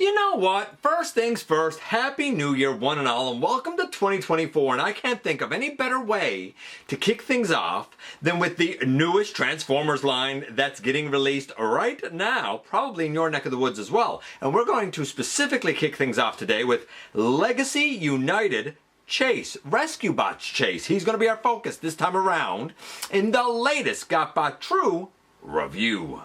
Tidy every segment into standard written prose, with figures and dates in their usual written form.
You know what? First things first, Happy New Year one and all, and welcome to 2024. And I can't think of any better way to kick things off than with the newest Transformers line that's getting released right now, probably in your neck of the woods as well. And we're going to specifically kick things off today with Legacy United Chase, RescueBot's Chase. He's going to be our focus this time around in the latest GotBot True review.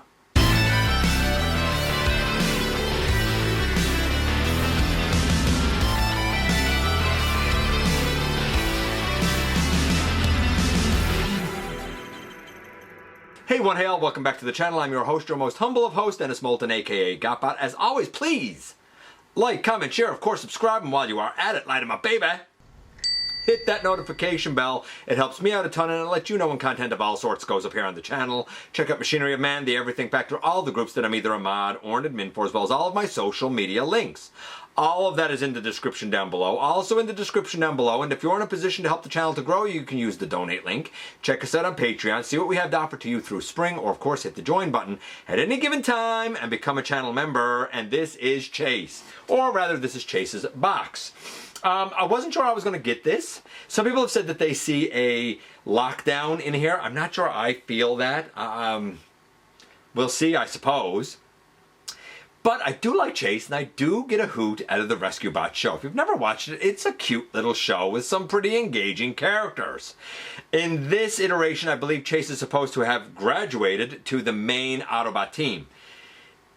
Hey one hail, welcome back to the channel. I'm your host, your most humble of hosts, Dennis Moulton, aka GotBot. As always, please like, comment, share, of course subscribe, and while you are at it, light 'em up, baby. Hit that notification bell. It helps me out a ton, and it'll let you know when content of all sorts goes up here on the channel. Check out Machinery of Man, The Everything Factor, all the groups that I'm either a mod or an admin for, as well as all of my social media links. All of that is in the description down below. Also in the description down below, and if you're in a position to help the channel to grow, you can use the donate link. Check us out on Patreon, see what we have to offer to you through Spring, or of course hit the join button at any given time and become a channel member. And this is Chase, or rather this is Chase's box. I wasn't sure I was going to get this. Some people have said that they see a lockdown in here. I'm not sure I feel that. We'll see, I suppose. But I do like Chase, and I do get a hoot out of the RescueBot show. If you've never watched it, it's a cute little show with some pretty engaging characters. In this iteration, I believe Chase is supposed to have graduated to the main Autobot team.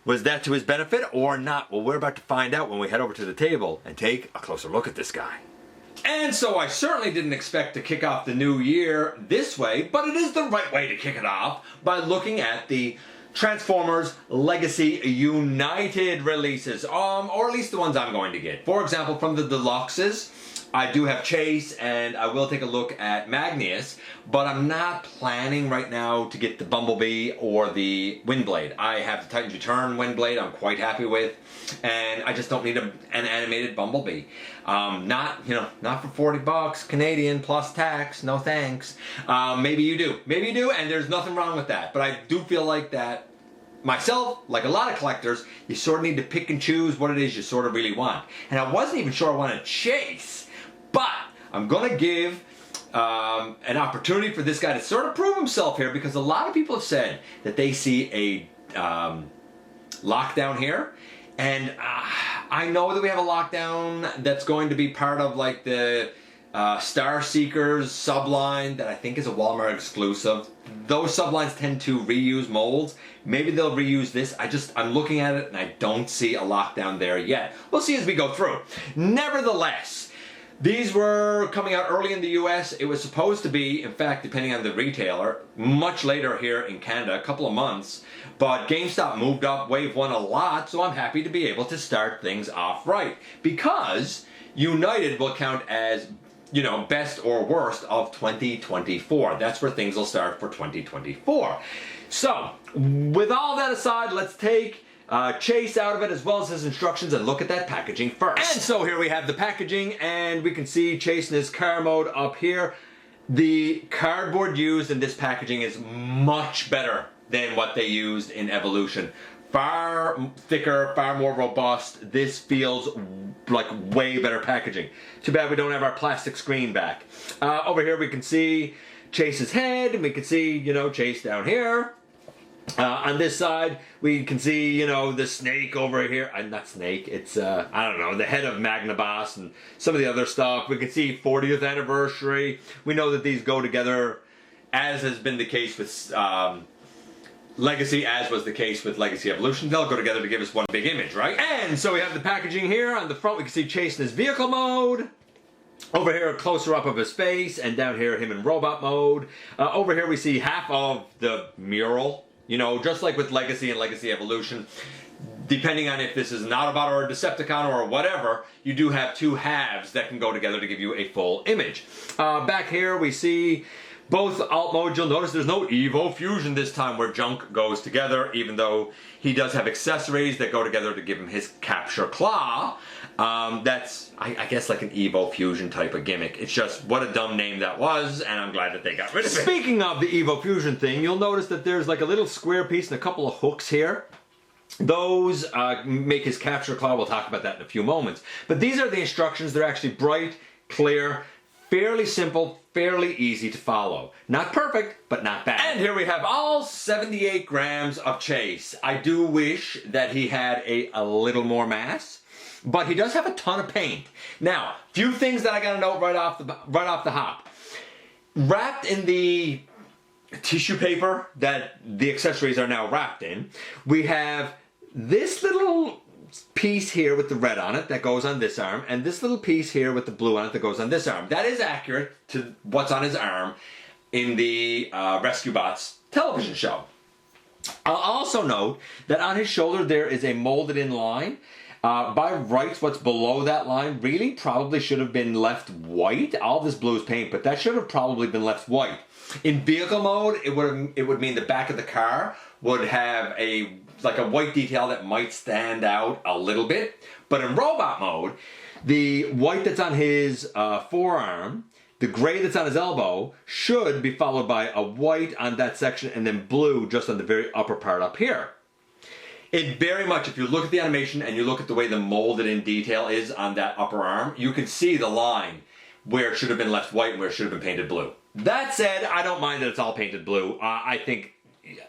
Was that to his benefit or not? Well, we're about to find out when we head over to the table and take a closer look at this guy. And so I certainly didn't expect to kick off the new year this way, but it is the right way to kick it off by looking at the Transformers Legacy United releases, or at least the ones I'm going to get. For example, from the deluxes, I do have Chase, and I will take a look at Magnus, but I'm not planning right now to get the Bumblebee or the Windblade. I have the Titans Return Windblade I'm quite happy with, and I just don't need an animated Bumblebee. Not for 40 bucks Canadian plus tax, no thanks. Maybe you do, and there's nothing wrong with that, but I do feel like that myself, like a lot of collectors, you sort of need to pick and choose what it is you sort of really want. And I wasn't even sure I wanted Chase, but I'm going to give an opportunity for this guy to sort of prove himself here, because a lot of people have said that they see a lockdown here. And I know that we have a lockdown that's going to be part of like the Star Seekers subline that I think is a Walmart exclusive. Those sublines tend to reuse molds. Maybe they'll reuse this. I'm looking at it and I don't see a lockdown there yet. We'll see as we go through. Nevertheless, these were coming out early in the US. It was supposed to be, in fact, depending on the retailer, much later here in Canada, a couple of months. But GameStop moved up Wave 1 a lot, so I'm happy to be able to start things off right. Because United will count as, best or worst of 2024. That's where things will start for 2024. So, with all that aside, let's take Chase out of it as well as his instructions and look at that packaging first. And so here we have the packaging, and we can see Chase in his car mode up here. The cardboard used in this packaging is much better than what they used in Evolution. Far thicker, far more robust. This feels like way better packaging. Too bad we don't have our plastic screen back. Over here we can see Chase's head, and we can see, Chase down here. On this side, we can see, the snake over here. Not snake, it's, I don't know, the head of Magnaboss and some of the other stuff. We can see 40th anniversary. We know that these go together, as has been the case with Legacy, as was the case with Legacy Evolution. They'll go together to give us one big image, right? And so we have the packaging here. On the front, we can see Chase in his vehicle mode. Over here, a closer up of his face, and down here, him in robot mode. Over here, we see half of the mural. Just like with Legacy and Legacy Evolution, depending on if this is an Autobot or a Decepticon or whatever, you do have two halves that can go together to give you a full image. Back here we see both alt modes. You'll notice there's no Evo Fusion this time where Junk goes together, even though he does have accessories that go together to give him his capture claw. That's, I guess, like an Evo Fusion type of gimmick. It's just what a dumb name that was, and I'm glad that they got rid of it. Speaking of the Evo Fusion thing, you'll notice that there's like a little square piece and a couple of hooks here. Those make his capture claw. We'll talk about that in a few moments. But these are the instructions. They're actually bright, clear, fairly simple, fairly easy to follow. Not perfect, but not bad. And here we have all 78 grams of chase. I do wish that he had a little more mass, but he does have a ton of paint. Now, few things that I gotta note right off the hop. Wrapped in the tissue paper that the accessories are now wrapped in, we have this little piece here with the red on it that goes on this arm, and this little piece here with the blue on it that goes on this arm. That is accurate to what's on his arm in the Rescue Bots television show. I'll also note that on his shoulder there is a molded in line. By rights, what's below that line really probably should have been left white. All this blue is paint, but that should have probably been left white. In vehicle mode, it would mean the back of the car would have like a white detail that might stand out a little bit. But in robot mode, the white that's on his forearm, the gray that's on his elbow, should be followed by a white on that section and then blue just on the very upper part up here. It very much, if you look at the animation and you look at the way the molded in detail is on that upper arm, you can see the line where it should have been left white and where it should have been painted blue. That said, I don't mind that it's all painted blue. I think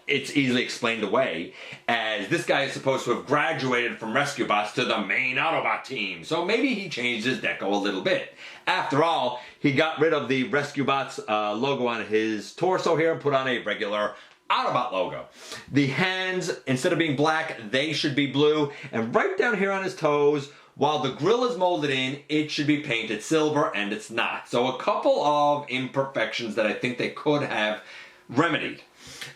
it's easily explained away, as this guy is supposed to have graduated from Rescue Bots to the main Autobot team. So maybe he changed his deco a little bit. After all, he got rid of the Rescue Bots logo on his torso here and put on a regular Autobot logo. The hands, instead of being black, they should be blue. And right down here on his toes, while the grill is molded in, it should be painted silver, and it's not. So a couple of imperfections that I think they could have remedied.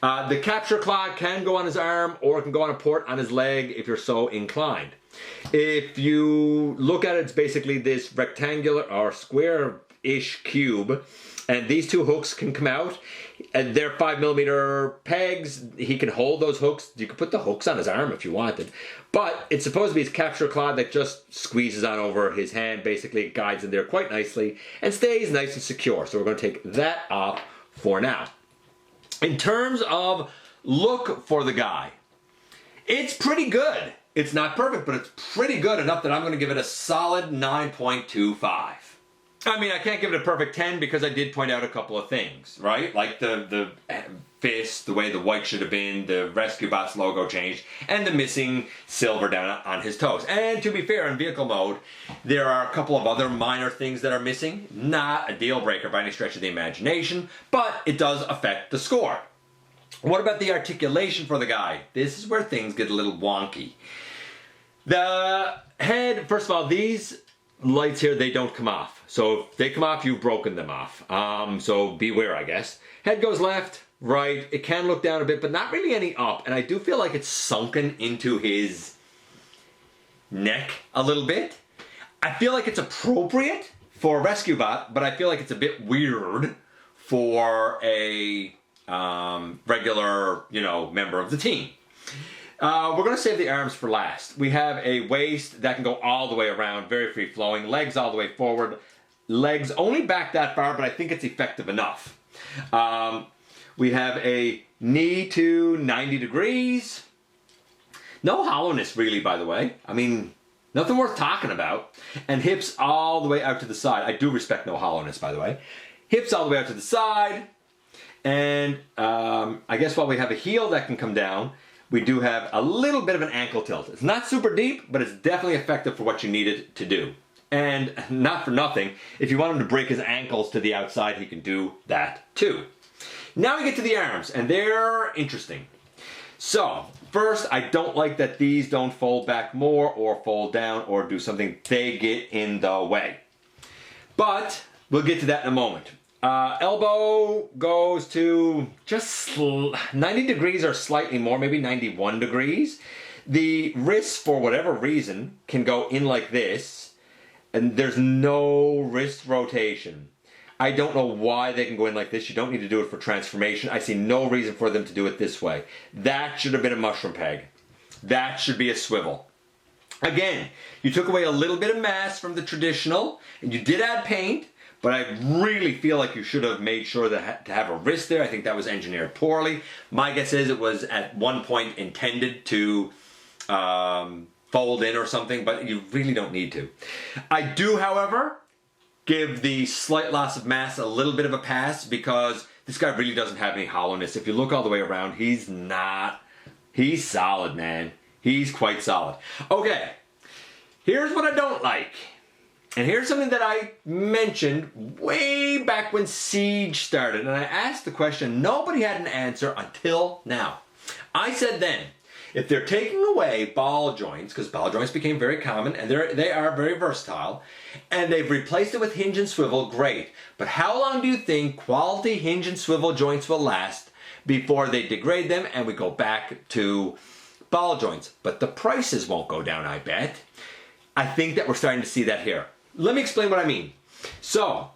The capture claw can go on his arm, or it can go on a port on his leg if you're so inclined. If you look at it, it's basically this rectangular or square-ish cube, and these two hooks can come out. And they're 5mm pegs. He can hold those hooks. You could put the hooks on his arm if you wanted. But it's supposed to be his capture claw that just squeezes on over his hand. Basically, it guides in there quite nicely and stays nice and secure. So we're going to take that off for now. In terms of look for the guy, it's pretty good. It's not perfect, but it's pretty good enough that I'm going to give it a solid 9.25. I mean, I can't give it a perfect 10 because I did point out a couple of things, right? Like the fist, the way the white should have been, the Rescue Bots logo changed, and the missing silver down on his toes. And to be fair, in vehicle mode, there are a couple of other minor things that are missing. Not a deal breaker by any stretch of the imagination, but it does affect the score. What about the articulation for the guy? This is where things get a little wonky. The head, first of all, these lights here, they don't come off. So if they come off, you've broken them off. So beware, I guess. Head goes left, right. It can look down a bit, but not really any up. And I do feel like it's sunken into his neck a little bit. I feel like it's appropriate for a Rescue Bot, but I feel like it's a bit weird for a regular, member of the team. We're going to save the arms for last. We have a waist that can go all the way around, very free flowing. Legs all the way forward. Legs only back that far, but I think it's effective enough. We have a knee to 90 degrees. No hollowness really, by the way. I mean, nothing worth talking about. And hips all the way out to the side. I do respect no hollowness, by the way. Hips all the way out to the side. And I guess while we have a heel that can come down, we do have a little bit of an ankle tilt. It's not super deep, but it's definitely effective for what you need it to do. And not for nothing, if you want him to break his ankles to the outside, he can do that too. Now we get to the arms, and they're interesting. So, first, I don't like that these don't fold back more or fold down or do something. They get in the way. But we'll get to that in a moment. Elbow goes to just 90 degrees or slightly more, maybe 91 degrees. The wrist, for whatever reason, can go in like this, and there's no wrist rotation. I don't know why they can go in like this. You don't need to do it for transformation. I see no reason for them to do it this way. That should have been a mushroom peg. That should be a swivel. Again, you took away a little bit of mass from the traditional, and you did add paint, but I really feel like you should have made sure that to have a wrist there. I think that was engineered poorly. My guess is it was at one point intended to fold in or something, but you really don't need to. I do, however, give the slight loss of mass a little bit of a pass because this guy really doesn't have any hollowness. If you look all the way around, he's solid, man. He's quite solid. Okay, here's what I don't like. And here's something that I mentioned way back when Siege started, and I asked the question, nobody had an answer until now. I said then, if they're taking away ball joints, because ball joints became very common, and they are very versatile, and they've replaced it with hinge and swivel, great. But how long do you think quality hinge and swivel joints will last before they degrade them and we go back to ball joints? But the prices won't go down, I bet. I think that we're starting to see that here. Let me explain what I mean. So,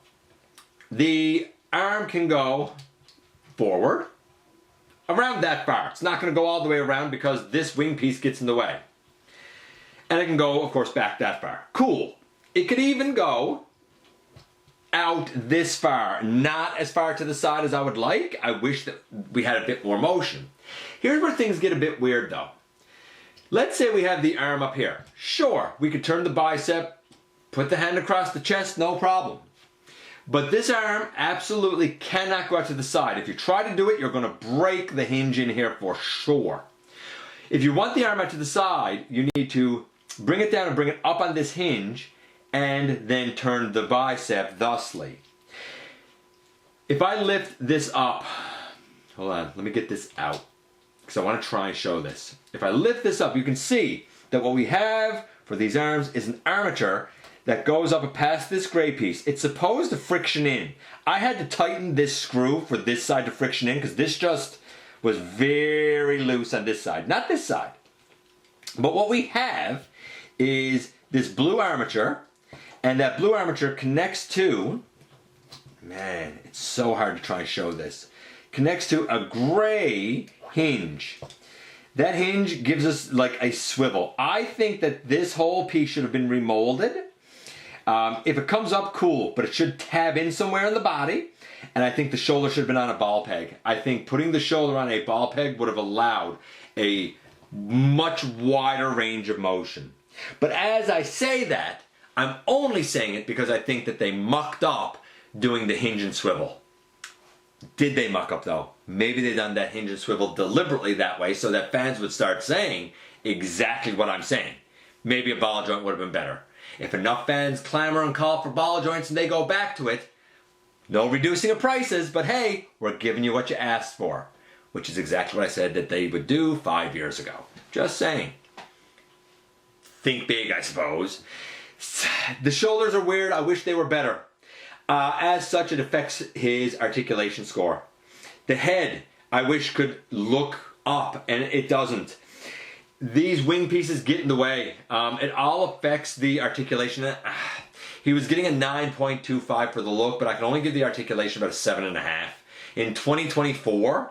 the arm can go forward around that far. It's not going to go all the way around because this wing piece gets in the way. And it can go, of course, back that far. Cool. It could even go out this far. Not as far to the side as I would like. I wish that we had a bit more motion. Here's where things get a bit weird, though. Let's say we have the arm up here. Sure, we could turn the bicep, put the hand across the chest, no problem. But this arm absolutely cannot go out to the side. If you try to do it, you're going to break the hinge in here for sure. If you want the arm out to the side, you need to bring it down and bring it up on this hinge and then turn the bicep thusly. If I lift this up, hold on, let me get this out because I want to try and show this. If I lift this up, you can see that what we have for these arms is an armature that goes up past this gray piece. It's supposed to friction in. I had to tighten this screw for this side to friction in because this just was very loose on this side, not this side. But what we have is this blue armature, and that blue armature connects to, man, it's so hard to try and show this, connects to a gray hinge. That hinge gives us like a swivel. I think that this whole piece should have been remolded. If it comes up, cool, but it should tab in somewhere in the body, and I think the shoulder should have been on a ball peg. I think putting the shoulder on a ball peg would have allowed a much wider range of motion. But as I say that, I'm only saying it because I think that they mucked up doing the hinge and swivel. Did they muck up though? Maybe they done that hinge and swivel deliberately that way so that fans would start saying exactly what I'm saying. Maybe a ball joint would have been better. If enough fans clamor and call for ball joints and they go back to it, no reducing of prices, but hey, we're giving you what you asked for, which is exactly what I said that they would do 5 years ago. Just saying. Think big, I suppose. The shoulders are weird. I wish they were better. As such, it affects his articulation score. The head, I wish could look up, and it doesn't. These wing pieces get in the way. It all affects the articulation. He was getting a 9.25 for the look, but I can only give the articulation about a 7.5. In 2024,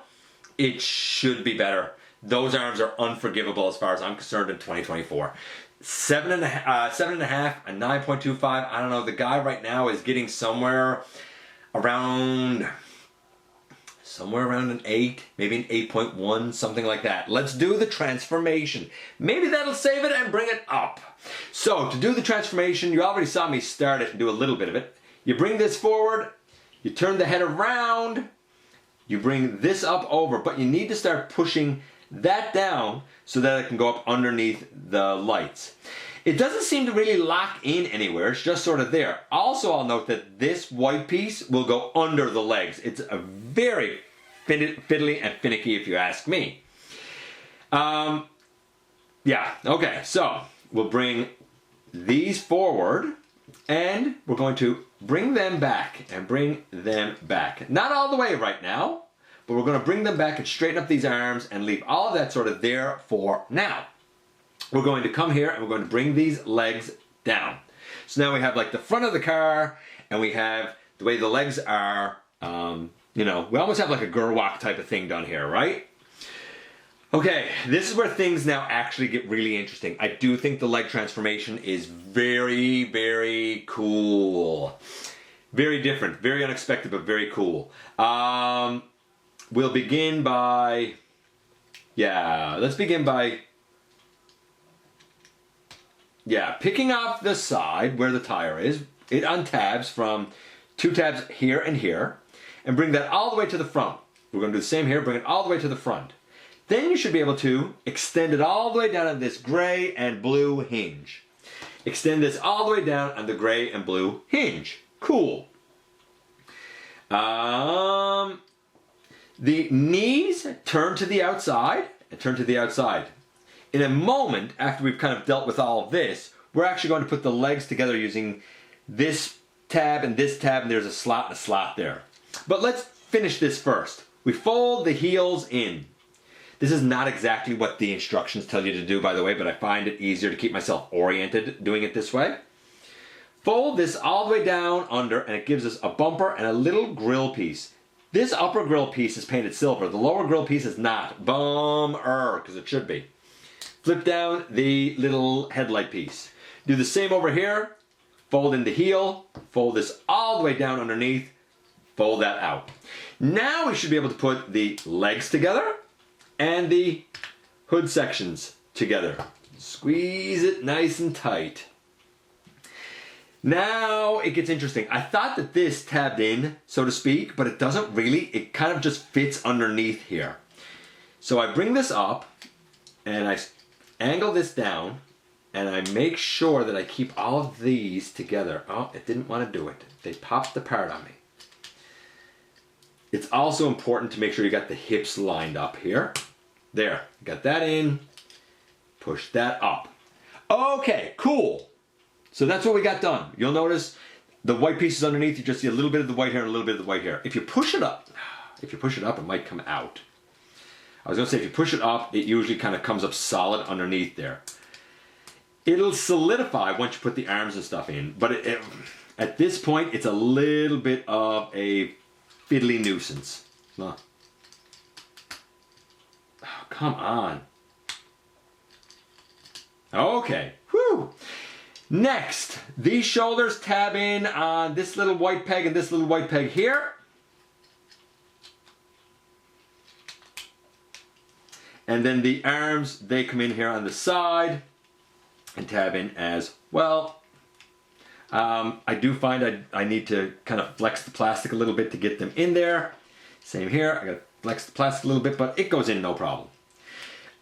it should be better. Those arms are unforgivable as far as I'm concerned in 2024. 7.5, a 9.25. I don't know. The guy right now is getting somewhere around an 8, maybe an 8.1, something like that. Let's do the transformation. Maybe that'll save it and bring it up. So to do the transformation, you already saw me start it and do a little bit of it. You bring this forward, you turn the head around, you bring this up over, but you need to start pushing that down so that it can go up underneath the lights. It doesn't seem to really lock in anywhere, it's just sort of there. Also, I'll note that this white piece will go under the legs. It's a very fiddly and finicky if you ask me. Yeah, okay, so we'll bring these forward and we're going to bring them back and bring them back. Not all the way right now, but we're going to bring them back and straighten up these arms and leave all of that sort of there for now. We're going to come here and we're going to bring these legs down. So now we have like the front of the car and we have the way the legs are, you know, we almost have like a Gerwalk type of thing done here, right? Okay, this is where things now actually get really interesting. I do think the leg transformation is very, very cool. Very different, very unexpected, but very cool. We'll begin by, yeah, let's begin by Yeah, picking off the side where the tire is, it untabs from 2 tabs here and here, and bring that all the way to the front. We're going to do the same here, bring it all the way to the front. Then you should be able to extend it all the way down on this gray and blue hinge. Extend this all the way down on the gray and blue hinge. Cool. The knees turn to the outside and turn to the outside. In a moment, after we've kind of dealt with all of this, we're actually going to put the legs together using this tab, and there's a slot and a slot there. But let's finish this first. We fold the heels in. This is not exactly what the instructions tell you to do, by the way, but I find it easier to keep myself oriented doing it this way. Fold this all the way down under, and it gives us a bumper and a little grill piece. This upper grill piece is painted silver. The lower grill piece is not. Bummer, because it should be. Flip down the little headlight piece. Do the same over here. Fold in the heel. Fold this all the way down underneath. Fold that out. Now we should be able to put the legs together and the hood sections together. Squeeze it nice and tight. Now it gets interesting. I thought that this tabbed in, so to speak, but it doesn't really. It kind of just fits underneath here. So I bring this up and I angle this down and I make sure that I keep all of these together. Oh, it didn't want to do it. They popped apart on me. It's also important to make sure you got the hips lined up here. There, got that in. Push that up. Okay, cool. So that's what we got done. You'll notice the white pieces underneath, you just see a little bit of the white here and a little bit of the white here. If you push it up, it might come out. I was gonna say, if you push it up, it usually kind of comes up solid underneath there. It'll solidify once you put the arms and stuff in, but at this point, it's a little bit of a fiddly nuisance. Huh. Oh, come on. Okay, whew. Next, these shoulders tab in on this little white peg and this little white peg here. And then the arms, they come in here on the side and tab in as well. I do find I need to kind of flex the plastic a little bit to get them in there. Same here, I gotta flex the plastic a little bit, but it goes in no problem.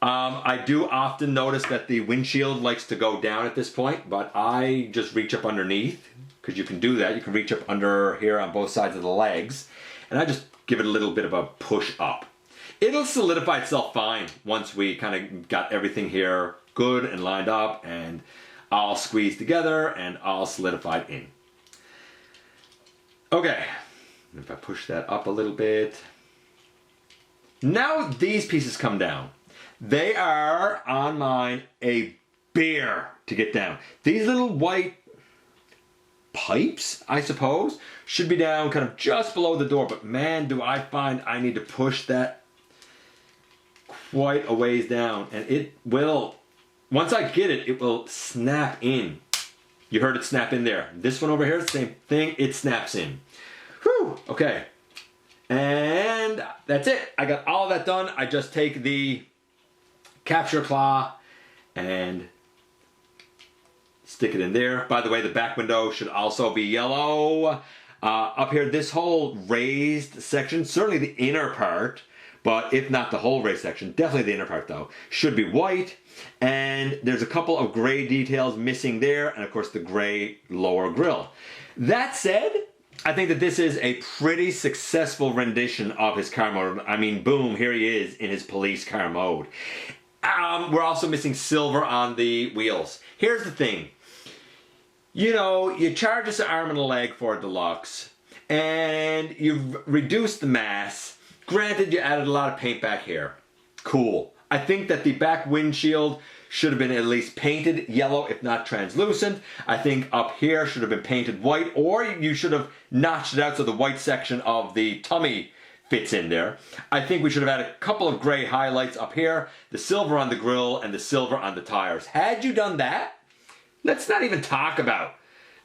I do often notice that the windshield likes to go down at this point, but I just reach up underneath, because you can do that. You can reach up under here on both sides of the legs, and I just give it a little bit of a push up. It'll solidify itself fine once we kind of got everything here good and lined up and all squeezed together and all solidified in. Okay, if I push that up a little bit. Now these pieces come down. They are, on mine, a bear to get down. These little white pipes, I suppose, should be down kind of just below the door, but man, do I find I need to push that quite a ways down, and it will, once I get it, it will snap in. You heard it snap in there. This one over here, same thing, it snaps in. Whew, okay. And that's it. I got all that done. I just take the capture claw and stick it in there. By the way, the back window should also be yellow. Up here, this whole raised section, certainly the inner part, but if not the whole raised section, definitely the inner part though, should be white. And there's a couple of gray details missing there, and of course the gray lower grille. That said, I think that this is a pretty successful rendition of his car mode. I mean, boom, here he is in his police car mode. We're also missing silver on the wheels. Here's the thing. You know, you charge us an arm and a leg for a deluxe, and you've reduced the mass. Granted, you added a lot of paint back here. Cool. I think that the back windshield should have been at least painted yellow, if not translucent. I think up here should have been painted white, or you should have notched it out so the white section of the tummy fits in there. I think we should have had a couple of gray highlights up here, the silver on the grille and the silver on the tires. Had you done that, let's not even talk about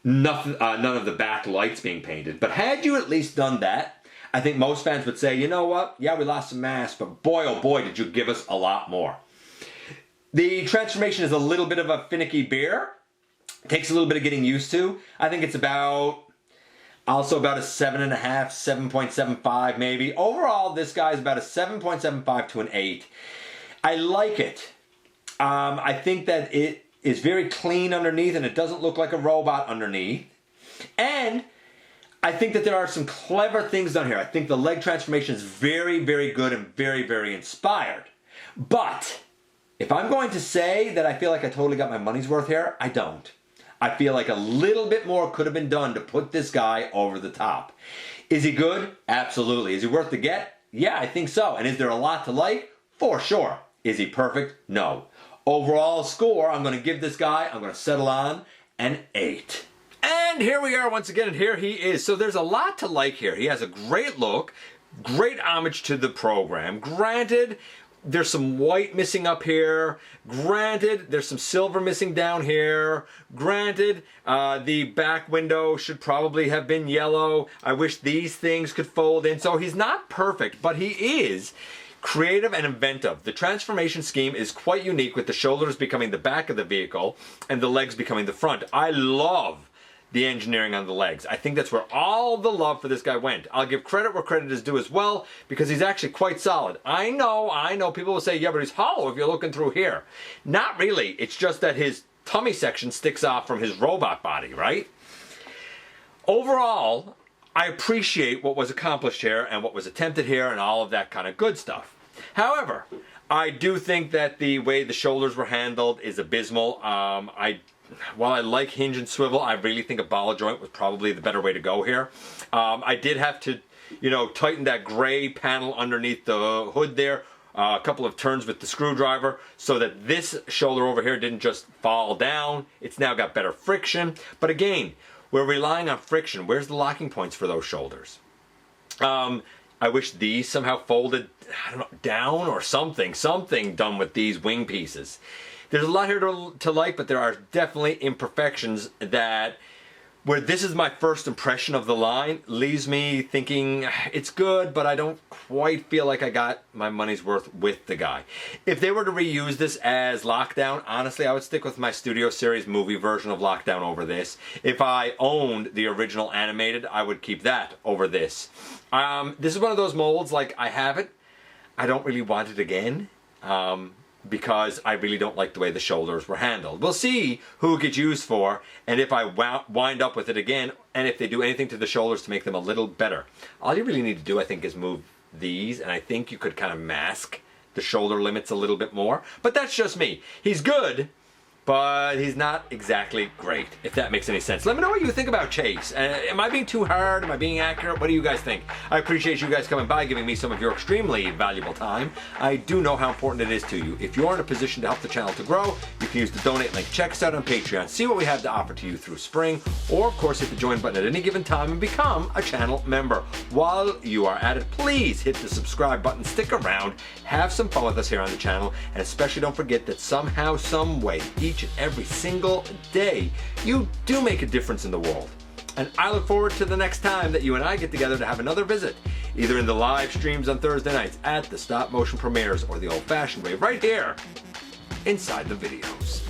none of the back lights being painted, but had you at least done that, I think most fans would say, you know what, yeah, we lost some mass, but boy, oh boy, did you give us a lot more. The transformation is a little bit of a finicky bear. Takes a little bit of getting used to. I think it's also about a 7.5, 7.75 maybe. Overall, this guy is about a 7.75 to an 8. I like it. I think that it is very clean underneath and it doesn't look like a robot underneath. And I think that there are some clever things done here. I think the leg transformation is very, very good and very, very inspired. But if I'm going to say that I feel like I totally got my money's worth here, I don't. I feel like a little bit more could have been done to put this guy over the top. Is he good? Absolutely. Is he worth the get? Yeah, I think so. And is there a lot to like? For sure. Is he perfect? No. Overall score, I'm going to give this guy, I'm going to settle on an 8. And here we are once again, and here he is. So there's a lot to like here. He has a great look, great homage to the program. Granted, there's some white missing up here. Granted, there's some silver missing down here. Granted, the back window should probably have been yellow. I wish these things could fold in. So he's not perfect, but he is creative and inventive. The transformation scheme is quite unique, with the shoulders becoming the back of the vehicle and the legs becoming the front. I love the engineering on the legs. I think that's where all the love for this guy went. I'll give credit where credit is due as well, because he's actually quite solid. I know, people will say, yeah, but he's hollow if you're looking through here. Not really. It's just that his tummy section sticks off from his robot body, right? Overall, I appreciate what was accomplished here and what was attempted here and all of that kind of good stuff. However, I do think that the way the shoulders were handled is abysmal. While I like hinge and swivel, I really think a ball joint was probably the better way to go here. I did have to, tighten that gray panel underneath the hood there a couple of turns with the screwdriver so that this shoulder over here didn't just fall down. It's now got better friction. But again, we're relying on friction. Where's the locking points for those shoulders? I wish these somehow folded, I don't know, down or something done with these wing pieces. There's a lot here to like, but there are definitely imperfections that, where this is my first impression of the line, leaves me thinking it's good, but I don't quite feel like I got my money's worth with the guy. If they were to reuse this as Lockdown, honestly, I would stick with my Studio Series movie version of Lockdown over this. If I owned the original animated, I would keep that over this. This is one of those molds, like, I have it, I don't really want it again. Because I really don't like the way the shoulders were handled. We'll see who it gets used for, and if I wind up with it again, and if they do anything to the shoulders to make them a little better. All you really need to do, I think, is move these, and I think you could kind of mask the shoulder limits a little bit more. But that's just me. He's good, but he's not exactly great, if that makes any sense. Let me know what you think about Chase. Am I being too hard? Am I being accurate? What do you guys think? I appreciate you guys coming by, giving me some of your extremely valuable time. I do know how important it is to you. If you're in a position to help the channel to grow, you can use the donate link. Check us out on Patreon. See what we have to offer to you through spring. Or, of course, hit the join button at any given time and become a channel member. While you are at it, please hit the subscribe button. Stick around. Have some fun with us here on the channel. And especially don't forget that somehow, some way, each and every single day, you do make a difference in the world. And I look forward to the next time that you and I get together to have another visit, either in the live streams on Thursday nights, at the stop motion premieres, or the old-fashioned way right here inside the videos.